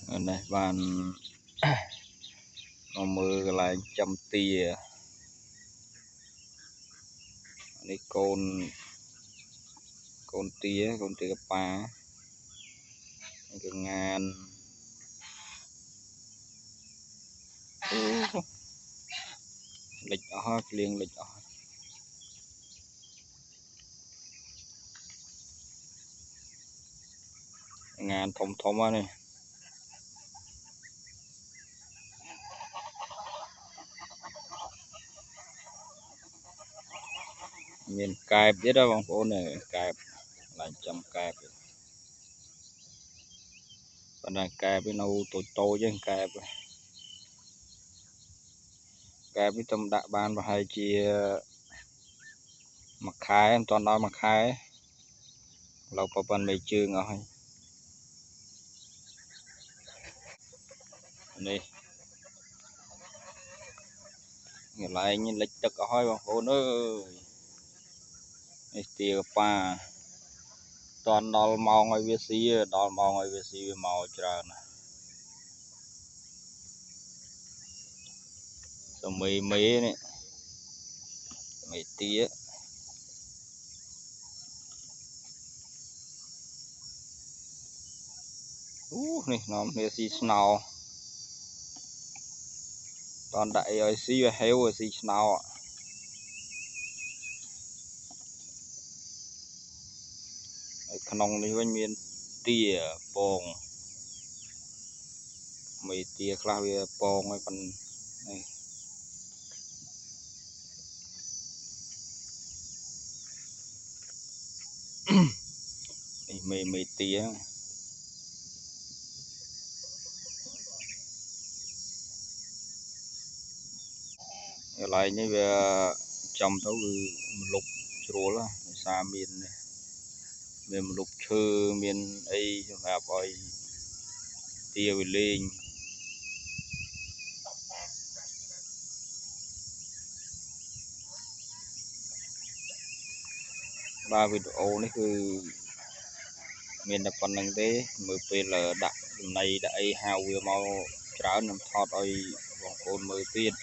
này bàn nó mưa lại chăm tia này con tia pa cái ngàn lịch ó liền lịch ó ngàn thông á này miền cài biết đâu bông phố này cài là chăm cài còn là cài với nâu tôi chứ cài với tâm đạ ban và hai chia mặc khai em toàn nói mặc khai lâu pa ban mấy chương rồi này người lại nhìn lịch tức hỏi bông phố ơi này tia pa toàn đòn màu ngoài việt xí đòn màu ngoài việt xí màu trơn rồi mấy này mấy tía này nó việt xí snow toàn đại ở xí và heo ở xí snow ạ khăn ông đi bên miền tia bông mấy tia khla về bông ấy phần này mấy tia lại như về trồng tấu lục chuột là xa miền này miền lục chư miền ấy là bòi tia về lên ba video nàyคือmiền đập phần năng thế mới về là đặt này đã ai hào vừa mau trả nằm thọt ơi còn côn mới tiên